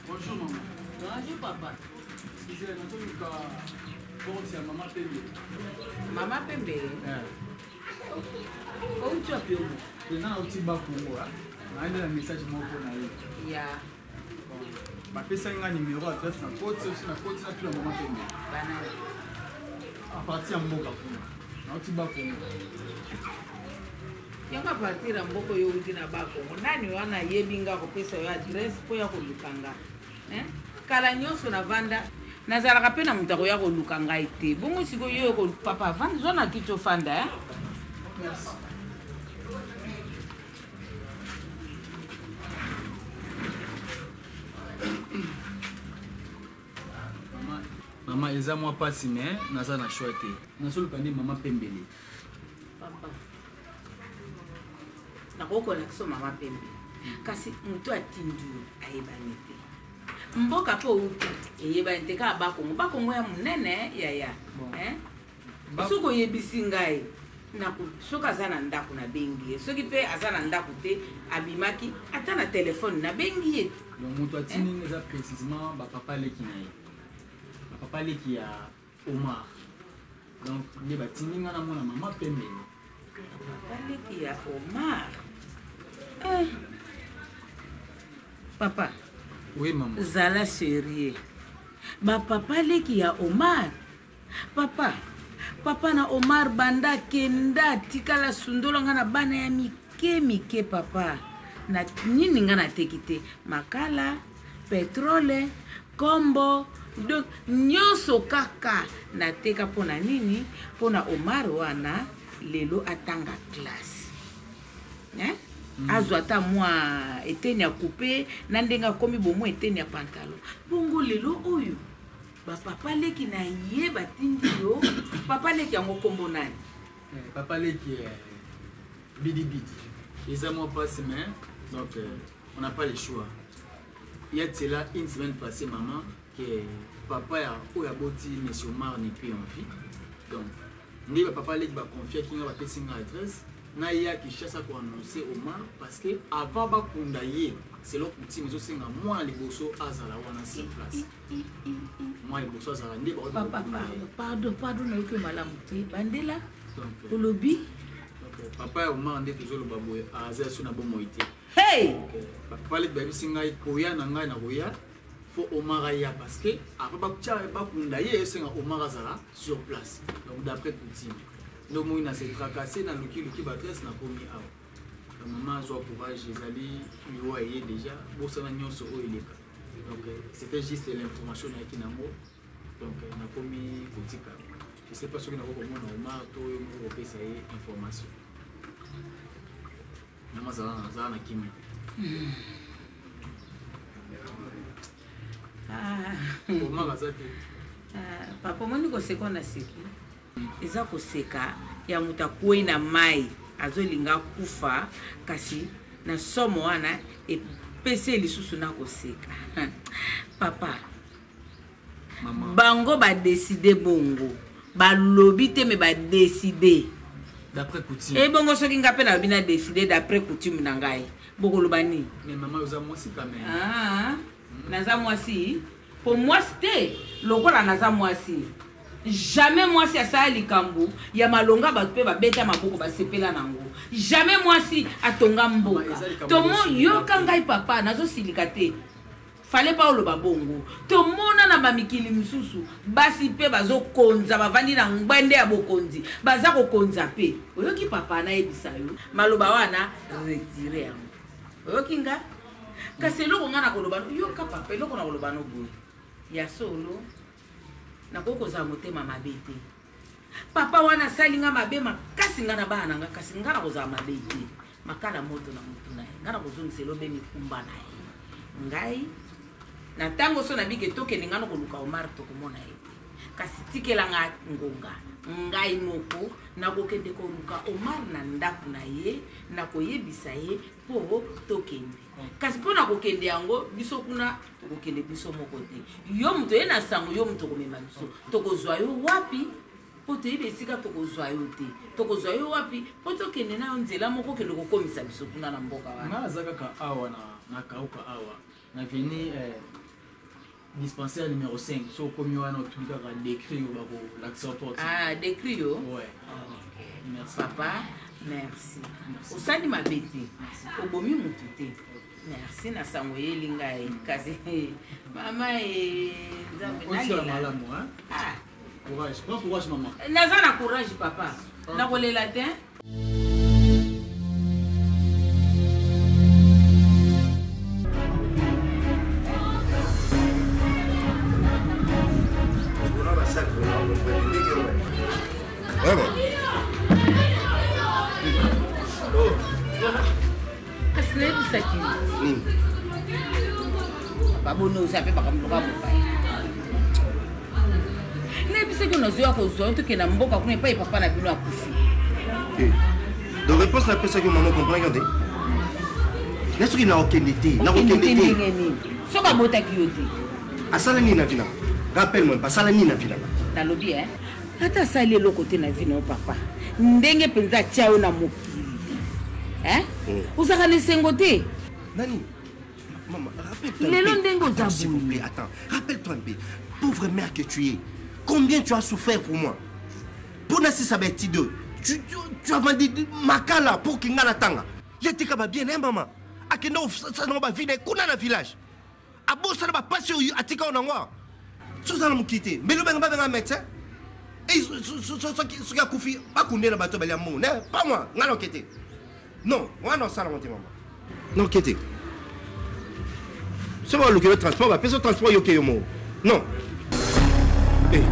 Bonjour maman. Bonjour papa. Excusez-moi, maman Pembe. Maman Pembe. Où tu as pu? Je n'ai pas de Congo. Je un message pour vous. Ya. Je vais un numéro adresse na code na maman Pembe. À partir de Mboka Congo. Yanga partir mboko yo utina bako nani wana yebinga ko pesa yo address po ya ko lukanga kala nyonso na vanda nazalaka pe na mutako ya ko lukanga ite bongo siko yo ko papa vanda zona kicho fanda Merci. Maman eza moi pasi mais naza na choix te nasolo kandi maman Pembele. Papa nakokona kiso mama Pembe kasi mutu atindu ayebani te mboka po uti eyebani te ka bakongo ya munene yaya soko yebisi ngai soki aza na ndako na bengi ye soki mpe aza na ndako te abimaki ata na telefone na bengi ye donc mutu atindi eza précisément bapapa leki na ye bapapa leki ya Omar donc nde batindi nga na mona mama Pembele. Papa leki ya Omar. Papa. Oui, maman. Zala sérieux. Ba papa leki ya Omar. Papa na Omar banda kenda tikala sundola nga na bana ya mike papa. Na nini nga na tekite makala, petrole, kombo, donc nyonso kaka na teka pona nini pona Omar wana lelo atanga classe. Azwa ta mwa eteni ya coupe na ndenga komi bomo eteni ya pantalon bongo lelo oyo ba papa leki na ye batindi yo papa leki yango kombo nani papa leki bidi eza moi passe mais donc on n'a pas le choix. Il y a là une semaine passée maman que papa ya oya boti monsieur Omar n'est plus en vie donc ndi ba papa leki ba confier kinga ba pesinga adresse na ya qui cherche à annoncer Omar parce que avant ba kunda ye c'est l'autre petit mais aussi nga moi les bosso azala wana sur place moi les bosso azala ndi ba pardon na yoke malamu te bandela olobi papa ya Omar ndi toujours le baboy azala suna bomo ite hey papa le baby singa koya na ngai na koya faut Omar ya parce que avant ba kunda ye c'est nga Omar azala sur place donc d'après coutume. Donc, on a s'est tracassé dans le qui batresse n'a pas mis à la maman soit courage, les alliés, il voyait déjà, bon, ça n'a rien sur eux, il est. Donc, c'était juste l'information qui n'a pas. Donc, on n'a pas mis petit cas. Je ne sais pas ce qu'on a fait comment on a marteau, on a fait ça information. Maman, ça n'a qui mis. Comment va ça? Papa, moi, nous sais qu'on a sécu. Eza koseka ya mutakuwe na mai azolinga kufa kasi na somo wana epese lisusu na koseka papa maman bango ba décider bongo ba lobi te me ba décider d'après coutume et bongo soki nga pe na bina décider d'après coutume na ngai boko lobani mais maman oza mwasi quand même naza mwasi Pour moi, c'était le rôle à Naza Moisi. Jamais moi si asala likambo ya malonga ba pe ba beta maboko ba sepela nango. Jamais moi si atonga mboka. Tomo yo kangai papa nazo silikate. Fallait pas le babongo. Tomona na ba mikili mususu basi pe bazo konza bavandi na ngbande ya bokonzi. Baza ko konza pe. Oyoki papa na ebisa yo. Maloba wana retire yango. Oyoki nga kasi loko ngana koloba yo ka papa loko na koloba no boy. Ya solo na koko za motema mabete papa wana salinga mabema kasi ngana bana nga kasi ngana ko za mabete makala moto na moto na ngana ko zungise lobe mikumba na ngai na tango so na bike toke ngana ko luka Omar to komona kasi tikela nga ngonga ngai moko na ko kende ko luka Omar na ndaku na ye na ko yebisa ye po tokende kasi pona ko kende yango biso kuna ko kende biso moko te yo mto ena sango yo mto ko mema biso to ko zwa yo wapi po te ibe sika to ko zwa yo te to ko zwa yo wapi po to kende na nzela moko kende ko komisa biso kuna na mboka wana na zaka ka awa na kauka awa na vini dispensaire numéro 5 so komi wana tulika ka décrit yo bako l'accès porte décrit yo ouais merci papa merci osali mabete obomi mutu te merci na sango yelinga kasi mama nzambe malamu hein courage prends courage maman naza na courage papa na kolela te babono sape bakamloka mobali nebiseki nozoya kozwa toke na mboka kuna epai papa na bino akufi donc réponse na pesaki maman comprendre te na soki na okende te na okende te soki abotaki yo te asala nini na vina rappelle moi basala nini na vina nalobi ata asali eloko te na vina o papa ndenge mpenza atia yo na mokili ozaka na esengo te nani maman rappelle-toi s'il vous plaît attends rappelle-toi un peu pauvre mère que tu es combien tu as souffert pour moi pour na sisa beti de tu as vendu makala pour kinga na tanga yetika ba bien maman akenda ça na ba vine kuna na village abo ça na ba passer atika na ngwa soza na mukite mais le benga benga médecin et ce qui a koufi ba kunde na bato balia mo ne pas moi ngalo kete non moi non ça la monter maman non kete c'est bon le transport va faire transport yoke yo mo non eh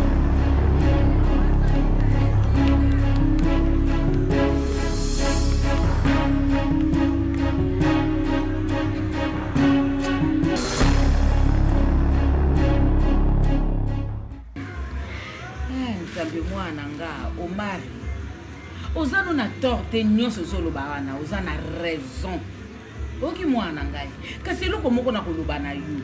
nzambe mwana nga Omar oza no na torte nyonso ozoloba wana oza na raison oki mwana ngai kasi eloko moko na koloba na yo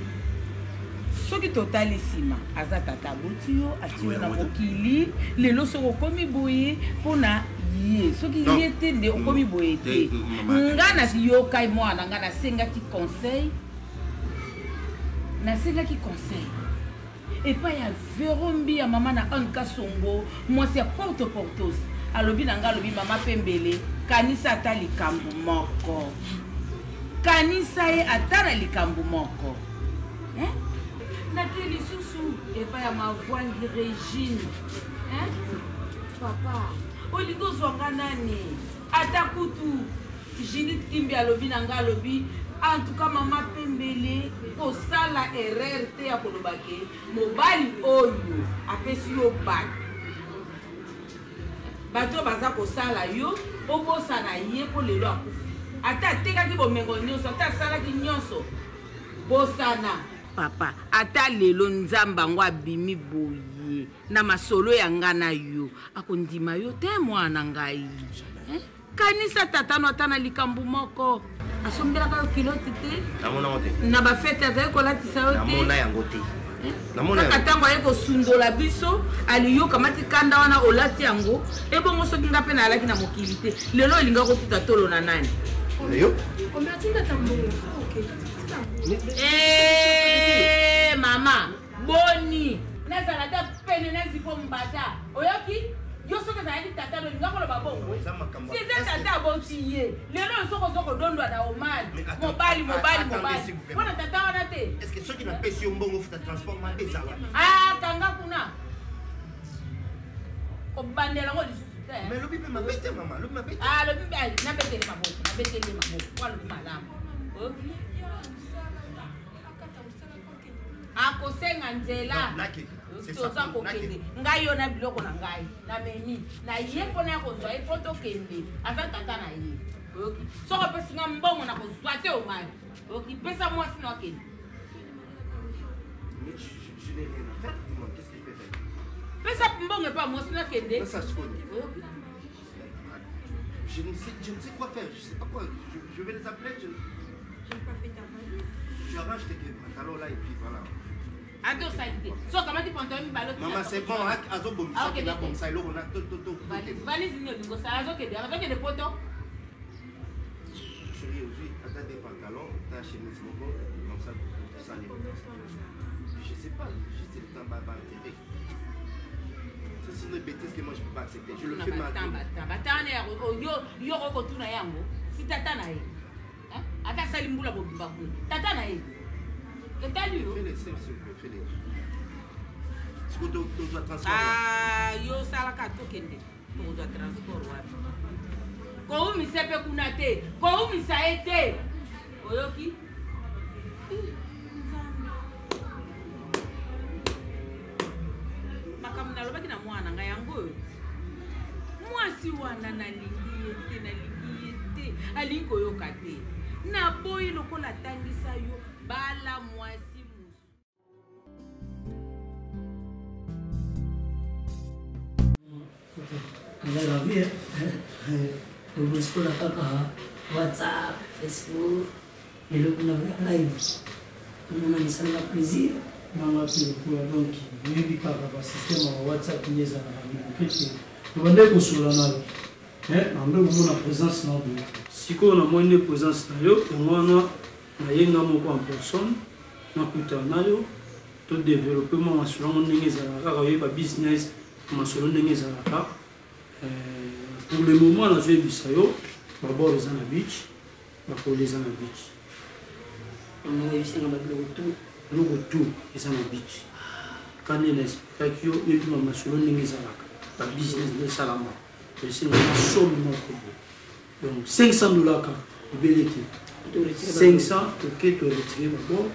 soki totali nsima aza tata aboti yo atie yo na mokili lelo soki okomi boye mpona ye soki ye te nde okomi boye te nga nayokai mwana nga nasengaki conseil epai ya verombi ya mama na Anka Songo mwasi ya porte portos alobi na nga alobi mama pembele kanisa ata likambo moko kanisa ye ata na likambo moko nate lisusu epai ya mavoindi Regine papa olingi ozwanga nani ata kutu Jinit Kimbi alobi na nga alobi en tout cas mama pembele kosala erreur te ya kolobake mobali oyo apesi yo bato baza kosala yo obosana ye po lelo akufi ata atekaki bomengo nyonso ata asalaki nyonso bosana papa ata lelo nzambe yango abimi boye na masolo ya nga na yo akondima yo te mwana ngai kanisa tatano ata na likambo moko asombelaka yo kiloti te na bafete azali kolatisa yo te kaka ntango aye kosundola biso aliyoka mati kanda wana olati yango ebongo soki nga mpe nayalaki na mokili te lelo elinga kotuta tolo na nani mama boni nazala ta pene nazipo mbata oyoki yo soki ezalaki tata lolinga koloba bongo si eza tata aboti ye lelo soko dondwa na omali mobali mpona tata wana te soki napesi yo mbongo futa transport mabe ezala kanga kuna kobandela ngo lisusu te mais lobi mpe mabe te mama lobi mabe te lobi nabetele maboko kwa lobi malamu akosenga nzela toza kokende ngai yo na biloko na ngai na memi na ye mpona ya kozwa ye mpo tokende aza tata na ye oyoki soko opesinga mbongo na kozwa te omali oyoki pesa mwasi na akende pesa mbongo epa mwasi na akende Je ne sais quoi faire, je ne sais pas quoi. Je vais les appeler. Je n'ai pas fait ta valise. Tu arranges tes pantalons là et puis voilà. Ado saïdé. So comment tu pantalon mi balote. Maman c'est bon, azo bomi ça que la comme ça il on a tout. Valise ni ngo ça azo que avec des potos. Chérie, aujourd'hui, t'as des pantalons, t'as chemise bobo comme ça ça les. Je sais pas, juste le temps va intérêt. C'est une bêtise que moi je peux pas accepter. Je le fais maintenant. Yo rokotuna yango. Si tata na ye. Hein? Ata salimbula bo babu. Tata na ye. Fais-les, fais-les. Est-ce que tu dois transport? Yo salaka tokende. Tu dois transport wapi? Ko umi sepe kuna te. Ko umi saete. Oyoki? Makamna lobaki na mwana nga yango. Mwasi wana nalingi te. Alingi koyoka te. Na boyi lokola tangisa yo. Bala mwasi musu. La vie, au bout la papa, WhatsApp, Facebook, et le live. On a mis ça avec plaisir. Donc, il y a un système WhatsApp qui est en présence. Si on a moins de présence, en personne, tout développement business, pour le moment, on a joué Bissayo, d'abord les Anna Beach, pour les Anna Beach. On a réussi à le retour des Anna Beach. Quand il est spectacular, il y a un business de Salama. C'est une somme de donc $500 car il est 500 pour que tu retires d'abord,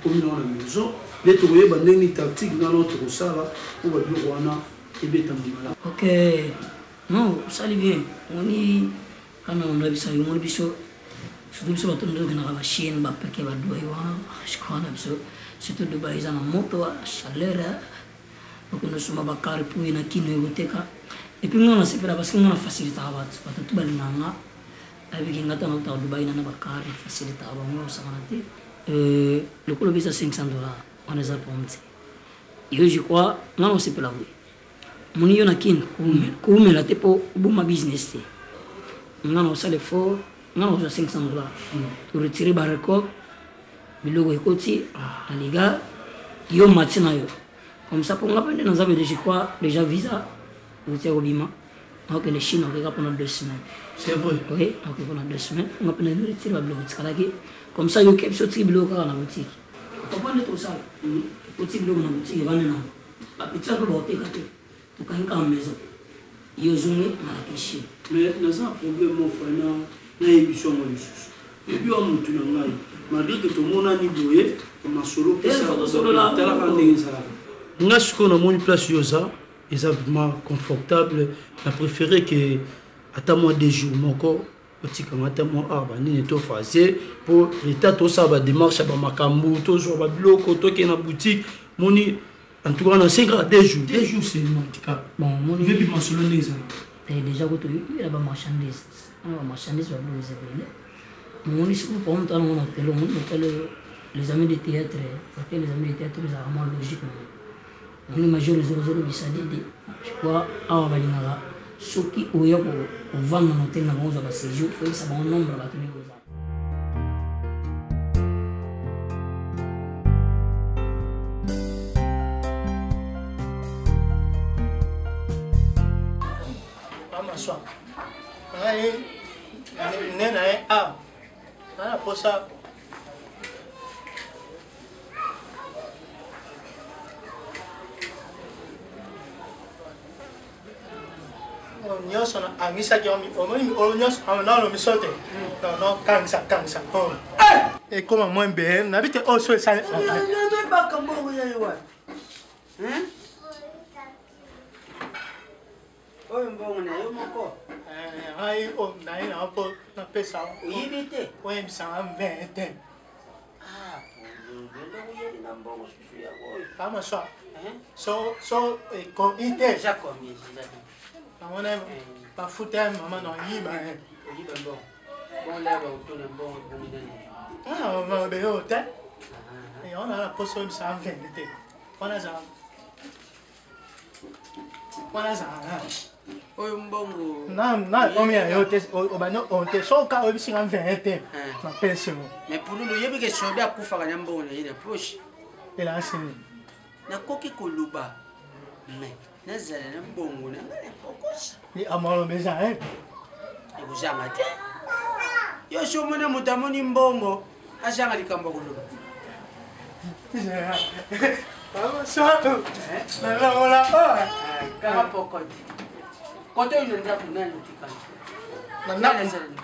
comme dans la maison. Les trouver une tactique dans notre salle pour le Rwanda et Bétamala. Ok, non, ça allait bien. On est quand on a vu ça, on a vu ça. Surtout sur la machine, je crois surtout de base en moto, chaleur. Donc nous sommes à Bakar pour une kinotéka. Et puis nous on a fait parce qu'on a facilité à battre. Parce que tout le monde avec une gâteau dans le Dubaï, on a Bakar facilité à battre. Le club est à $500. On les a promis. Et je crois, non, on sait pas la voir. Mon yon a kin, comme la tepo, bon ma business. Non, on s'est fort. Non, on a $500. Pour retirer le record, le logo est côté, les gars, ils ont matin. Comme ça, pour nous, nous avons déjà visa, nous avons au Bima. Donc, les Chinois, on a pendant 2 semaines. C'est vrai? Oui, pendant 2 semaines, on a retirer le logo. Comme ça, il y a quelque chose qui est bloqué dans la boutique. Vous comprenez tout ça? Le petit bloc dans la boutique, il va venir. La petite bloc, il va venir. Vous avez une maison. Il y a un Chine. Mais nous avons un problème, mon frère. Et puis on monte dans l'ail. Malgré que tout le monde a négocié, on a solo pour ça. On a ce qu'on a mis en place, ils sont vraiment confortables. On a préféré que, attends-moi des jours, mon corps, attends-moi, pour l'état, tout ça, va démarche, va macambo, tout ça, va bloquer, tout qui est dans la boutique. En tout cas, on a 5 jours, 2 jours. 2 jours, c'est le handicap. Bon, je vais vous mentionner ça. Déjà, il y a des marchandises. Marchandises, on est pour on appelle les amis de théâtre. Les amis de théâtre, c'est vraiment logique. On est majeur les 00 je crois, à Wabalinara. Ceux qui ont eu pour vendre nos hôtels dans le séjour, il faut que ça va en nombre à la tenue. Maman soit. Nena ah. Ah pour ça. Nyos na angisa ki o nyos na lo misote. No kansa. E como mãe bem, na bite o so sai. Não ba kambo ya yawa. Oi mbongo na yo moko. Ai o na ina po na pesa. Uyibite. O mbisa mbete. Ah, ndo uyeli na mbongo susu ya boy. Kama so ko ite. Já comi, já. Maman aime pas foutre maman non yiba. Yiba bon. Bon là on tourne bon bon idée. Ah maman be yo te. Et on a la potion ça vérité. On a ça. Oyo mbongo. Na combien yo te o bano on te so ka o bisinga vérité. Na pesa. Mais pour nous yebi ke shoda kufa kana mbongo na ile push. Ela asini. Na koki koluba. Mais nazala na mbongo na ngale focus. Ni amalo beza Ekuzanga te. Yo shomona mutamoni mbongo ashanga likamba kuluba. Vamos só. Nala. Kama pokoti. Koto inenda kunani tikana.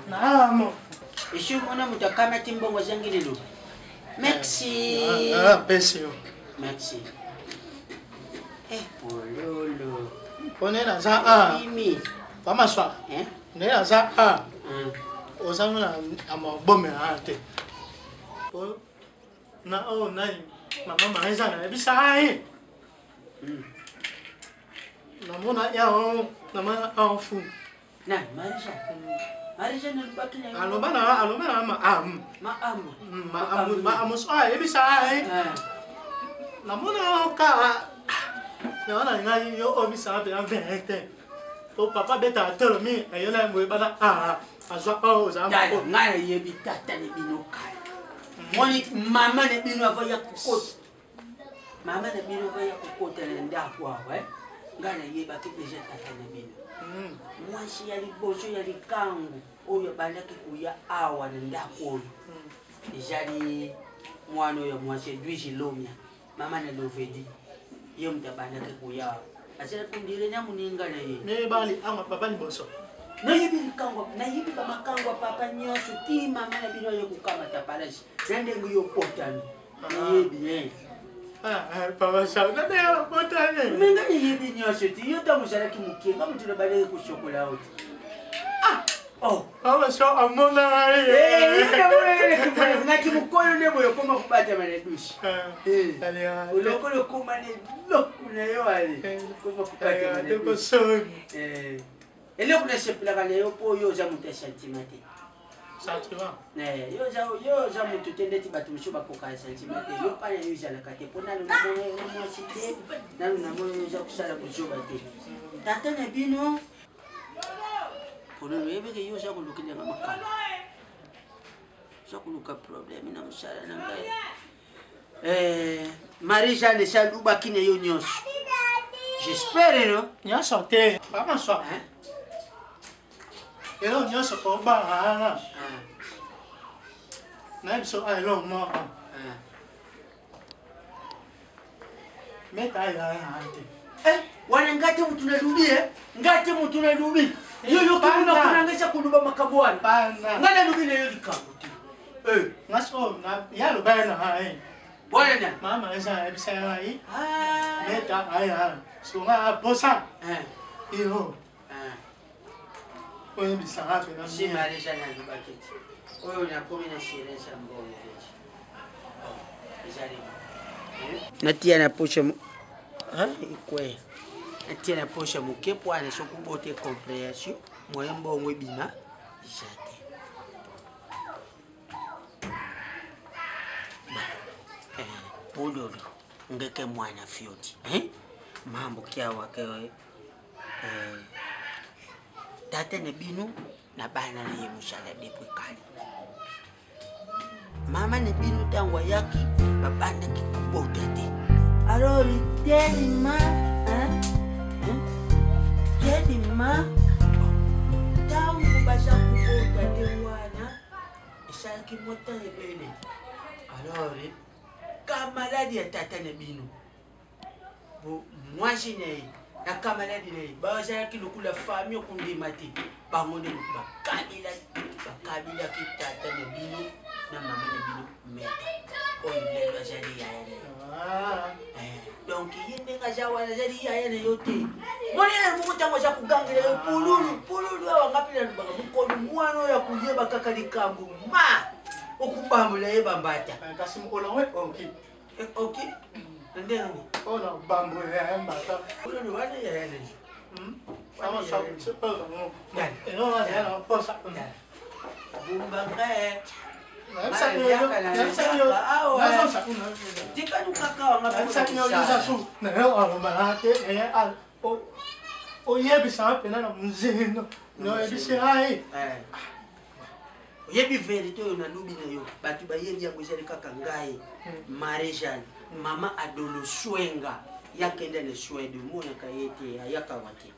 Namo. Ishomona mutakama timbongo zangilelo. Merci. Pesio. Merci. Pololo. Ponena za Mimi. Vamos só. Nena za Ozamuna amabome ate. O na nai mama maisa na bisai. Namona ya nama afu. Na Marisha. Marisha na baki na. Alobana ma so ai bisai. Namona ka. Naona ngai yo obisa be avete. O papa beta tell me ayona mo bana azwa o za mo. Ngai yebi tata ne binoka. Moni mama ne bino avaya kokota. Mama ne bino avaya kokota nda kwa ngana yeba ki deja tata ne bino. Mwashi yali boso yali kangu oyo bandaki kuya awa nda kwa. Jali mwana oyo mwashi dwiji lomya. Mama ne lovedi. Yo mtabandaki kuya. Asira kundire na muninga na ye. Ne bali ama papa ni boso. Na yibi kangwa, na yibi kama kangwa papa nyoso ti mama na bino yo kukama tapalashi. Nande nguyo potani. Yibi papa sa na de potani. Menga yibi nyoso ti yo tamu sala kimukenga mutuna bale ku chokola out. Oh, papa sa amona na kimukoyo ne boyo koma kubata mane dushi. Ulokolo kuma ne lokuna yo ali. Koma kubata mane dushi. Ele kuna shepila kana yo po yo za muta sentimate. Sentiment. Yo za mutu tende ti batu mushuba ko ka sentimate. Yo pa yo za la kate pona no mo site. Na no mo yo za kusala kushuba te. Tata na bino. Pona no yebe ke yo za kulukile ngamakala. Za kuluka problem na musala na ngai. Marisha ne shaluba kine yo nyos. J'espère no. Nyos te. Vamos só. Elo nyoso ko ba na biso ai lo mo meta ya ante wana ngate mtu na dubi ngate mtu na dubi yo kuna kunangesha kuduba makabwana ngana dubi na yo likabuti ngaso na ya lo ba na wana mama esa bisa ai meta ai so nga posa iyo oye bisanga pena si Marisha na lubaketi oyo na komi na sheresha mbongo vechi jari natia na posha ikwe natia na posha mukepo ane sokubote comprehension moye mbongo bima jate pololo ngeke mwana fioti mambo kyawa ke tata ne bino na bana na ye mushala depo kali mama ne bino tangwa yaki babanda kikubota te alori teli ma teli ma qui monte rebelle. Alors, camarade est tata nebino. Moi je n'ai la camarade n'est pas qui le coup la famille qu'on dit maté. Par mon nom, Kabila qui tata nebino, na maman nebino, mais oh il est là j'ai donc il n'est pas jawa j'ai dit ya ne yote. Moi ne mo tango ja kugangela pululu awangapila bakulu mwana ya kuyeba kakali kambu ma okubambula yebambata kasi mukola we okay okay ndeni ona bambo ya mbata pululu wane ya ne sama sabu sepa no eno ya posa bumba ngae oyebi verité oyo nalobi na yo bato bayebi yango ezali kaka ngai maréjane mama adolo shwenga yakende ne shwede omonaka ye te ayakawa te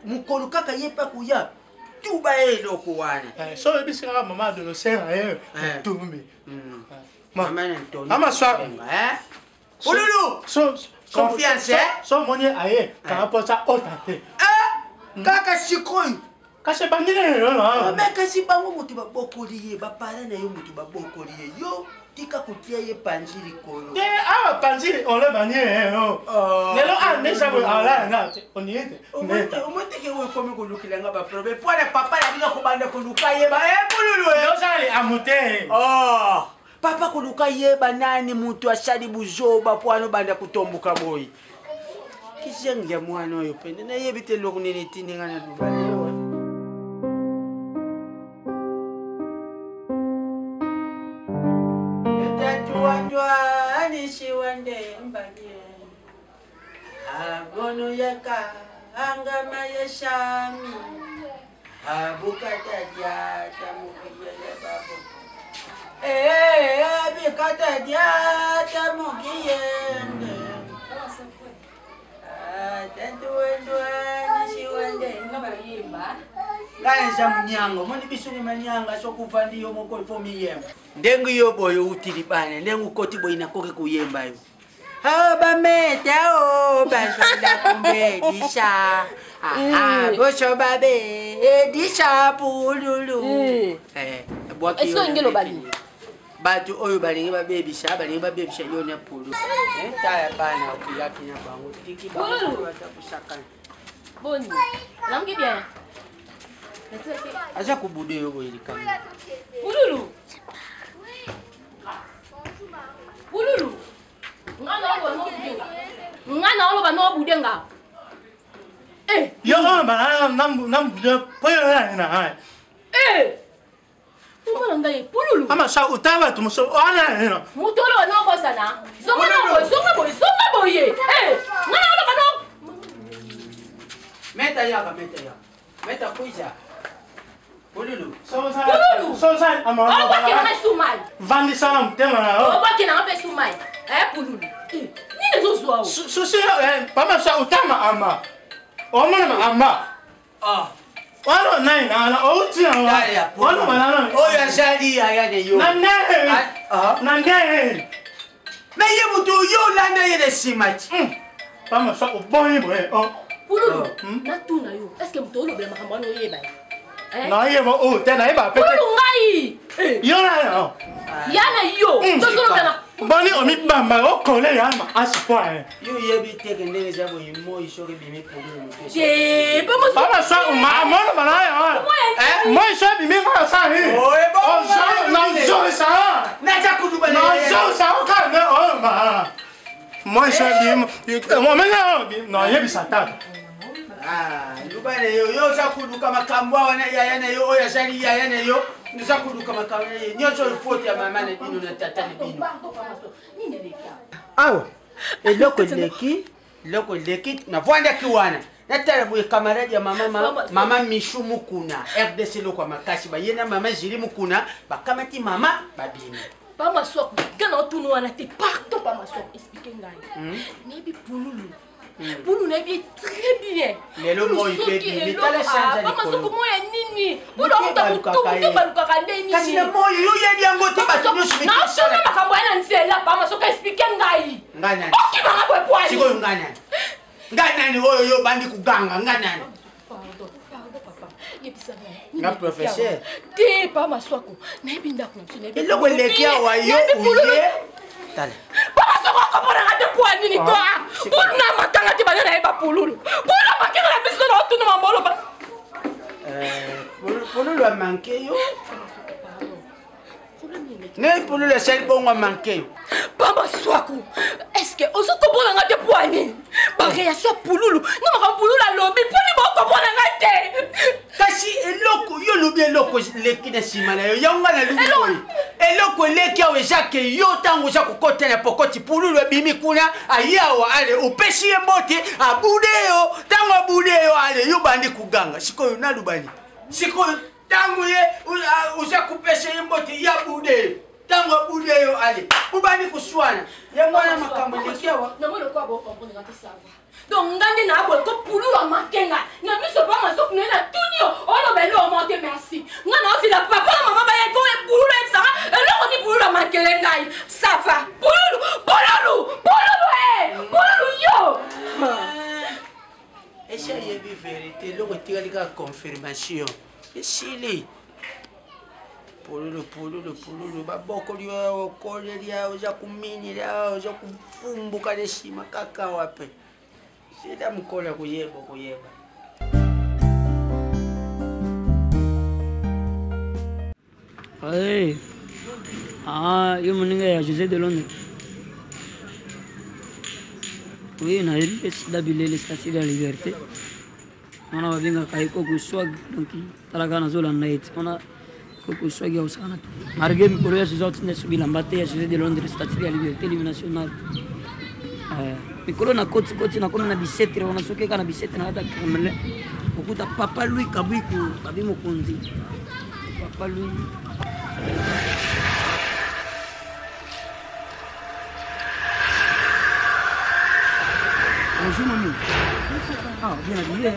mokolo kaka ye mpe kuya tuba eloko wana so ebisika mama adolo senga ye tumbi mama nantoni amaswa ululu confiance so moni aye kanaposa otate kaka sikoyo kasi bangine yo na mais kasi bango mutu babokoli ye bapara na yo mutu babokoli ye yo tika kotia ye panjiri kolo awa panjiri ole banie yo lelo nesa bo ala na oniete omoteke we komi kolukila nga ba problème pour le papa la bino kobanda koluka ye ba bululu yo sali amute papa koluka ye banani mutu asali buzoba po ano banda kutombuka boy kisengia mwana oyo pende na yebite lokho nini tininga na lubale yo Shiwande mbanye agono yaka angama yeshami abukata dia tamukiyele babo abikata dia tamukiyende tatuwendwa nishiwande ngabayimba ngayenza munyango moni bisuni manyanga sokuva ndiyo moko ifomi yemba ndengu yo boyo utilibane ndengu koti boy nakoke kuyemba yo bameta bazola kumbe disha bosho babe disha pululu est-ce que ngelo bali batu oyo balingi babebisha yo na pulu taya bana okuyakina bango tiki bango atakusakana boni namki bien aza kubude yo boy likami pululu pululu ngana oloba no budenga yo ba nam poyo na Mbona ngai pululu ama sa utaba tumuso ana mutolo no kosana zonga boy ngana oloba no meta kuja pululu so ama na sumai vandi sana mtema na na pe sumai pululu nini zozwa so pama sa utama ama omona ama wano nai na outi wano manana oya jali ayane yo nande na ye mutu yo lana ye de simati pama sa uboni boy pululu na tuna yo est-ce que mutolo bela makambano yeba na ye mo tena yeba pete pululu ngai yo na yana yo tozolo bela bani omi bamba okole yama aspoa yo yebi teke ndenge zabo yimo ishoke bimi pululu pama sa amona banaya mo ishoke bimi ma sa hi na jo sa na jakuduba na jo sa ka ne ma mo ishoke bimi mo mena na yebi sata lubale yo jakuduka makambo wana yana yo oya jali yana yo nizakuduka makambo nyocho report ya mama ne bino na tata ne bino awo loko leki na vwanda kiwana natala boye camarade ya mama mishumu kuna RDC loko makasi ba yena mama jiri mukuna bakamati mama babini pas ma soeur quand on tourne on était partout pas ma soeur expliquer ngai mais pululu pululu na bien très bien lelo moi il fait mais tala change pas ma soeur comment ya nini nini bula mutubalukaka nde nini kasi na moyo yo yebi yango te bato nyonso nasoma makambo ya na nzela pama soki explike ngai okimanga bwepwani sikoyo ngai nani oyo yo bandi kuganga ngai nani nga professeur te pama swako nayebi ndako na biso eloko eleki awa yo uye tala pama swako akomonanga te pwa nini to buna matanga te bana nayeba pululu buna makena na biso na otuna mambolo pululu amanke yo ne pululu esali bongo amanke yo pama swako eske ozokomonanga te pwa nini bareaction ya pululu na makambo pululu alobi mponi bokomonanga te kasi eloko yo lobi eloko leki na nsima na yo yango na lubi oyo eloko eleki awa ezake yo ntango oza kokota na pokoti pululu ebimi kuna aye awa ale opesi ye mbote abude yo ntango abude yo ale yo bandi kuganga sikoyo nalubani sikoyo ntango ye oza kopesa ye mbote ye abude yo ntango abude yo ale bobandi koswana yango wana makambo eleki awa donc ngande na abo ko pululu makenga na miso pa masoku na tunio ono belo monte merci ngana ofi la papa na mama ba yeto e pululu ensara eloko ni pululu makele ngai safa pululu yo essaye yebi vérité eloko etikali kaka confirmation esili pululu babokoli oyo okolelia oza kuminila oza kufumbuka nesima kaka wape sida mukolo kuyeba yo moninga ya José de Londres. Oui, na ile sida bilele statue de la liberté. Ona wabenga kai koko swag donc talaka na zola night. Ona koko swag ya usana. Marge mikolo ya zote ne subila mbate ya José de Londres statue de la liberté l'hymne national. Mikolo na koti na kona na bisetre ona sokeka na bisetre na hata kamele. Okuta papa Louis Kabuiku babi mokonzi. Papa Louis bonjour mamie. Ah, bien habillé.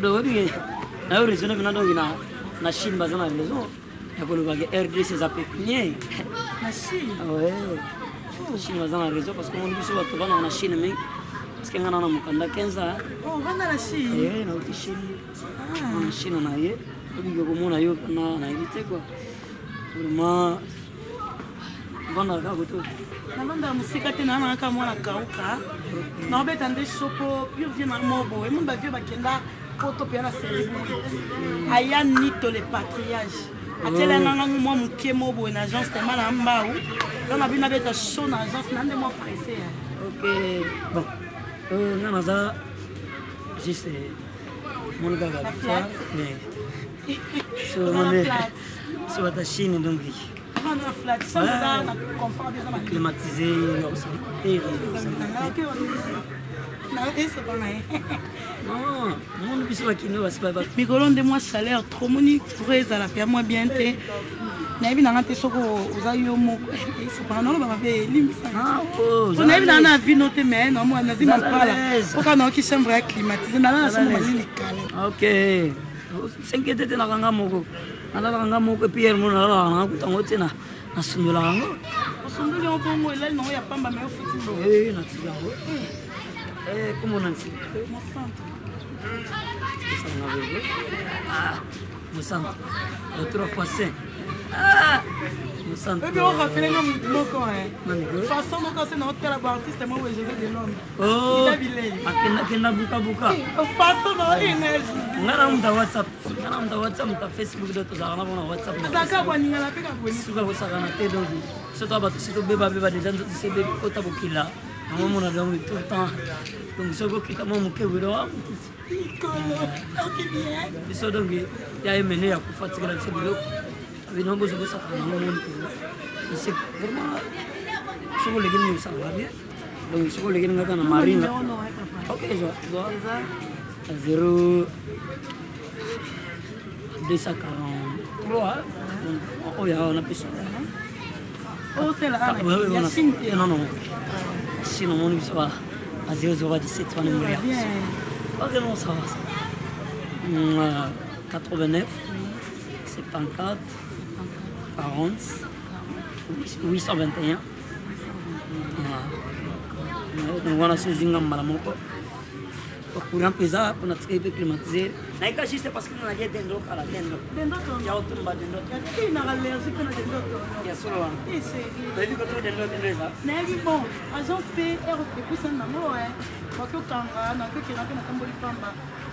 Donc, na yo raisonné maintenant donc na Chine bazana raison. Ya ko le bague RDC za pépinière. Na Chine. Ouais. Chine bazana raison parce que on dit souvent que na Chine mais parce que ngana na mukanda 15 ans. Oh, on va na Chine. Eh, na uti Chine. Na Chine na ye. Obi ko mona yo na éviter quoi. Vraiment vanda ka goto. Na banda musika te na na ka mwana kauka. Na beta nde sopo pio vient na mobo. E mun ba vie ba kenda poto pe na cérémonie. Aya nito le patriage. Atela nanga mo muke mobo na agence te mala mbau. Dans bina beta show na agence na nde mo pressé. OK. Bon. Nana za juste mon gars là. Mais sur la Chine donc climatisé mikolo nde mwa salaire trop moni pour ezala pia mwa bien te nayebi nanga te soko oza yo moko nolobaka mpe elimbisanayebi nanga na vino te mais nazi mapala oka naoki chambre ya climatisé nala na chambre manini kala ok s'inquiète te nakanga moko nalalaka moko epierre mo nalalaka nanga kutango te nasundolaka yango osundoli yango bongo elali nango ya pamba me ofuti natika yango komona nti mosanto le 3 fois 5 mosanto ebi okafelenga mutu moko façon moko se na otala baartiste moko José de Londres akenda bukabuka façon na énergie ngana muta whatsapp muta facebook do tozalaka na bona whatsapp azaka kwaningana mpe suka kosakana te donc surtout bato si tobebabeba déjà nzoto sebe kota bokila yango mona donc tout le temps donc soki okita mwa moke wilo biso donc ya emene ya kofatikela biso biloko bino bozo bosaka nango moni c'est vraiment soki olekeli osaka bien donc soki olekeli ngaka na marine ok zo 0 243 oyo awa napesa non Chine omoni biso ba 0 0 17 wana mori yango Ok, non, ça va. 89, 74, 40, 821. Donc voilà, c'est une malamoko. Pour courant pesant, pour notre équipe climatisée. Mais quand c'est parce que nous avons des dendros à la dendro. Il y a autre chose dendro. Il y a allergie qu'on a dendro. Il y a solo. Et c'est. Vous avez vu que tout dendro est là. Mais bon, agence P, RP, c'est un amour, hein. Quand on a un peu qui n'a pas de tamboli pamba.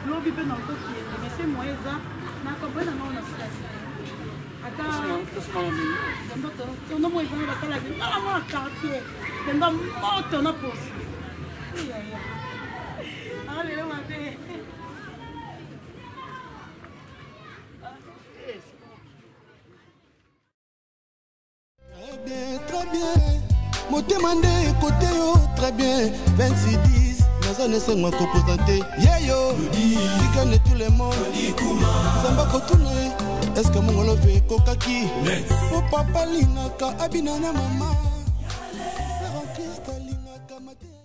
L'eau bibe n'a pas qui est. Mais c'est moi, ça. N'a pas besoin d'avoir la situation. Attends. On a moins de la salle. On a moins de quartier. On a moins de pause. Allez, on va faire. Très bien. Motema nde côté yo très bien 2610 naza nese mwa composante yeyo tikane tous les mots samba kotuna est-ce que mongolo ve kokaki o papa lingaka abina na mama c'est un cristal lingaka mate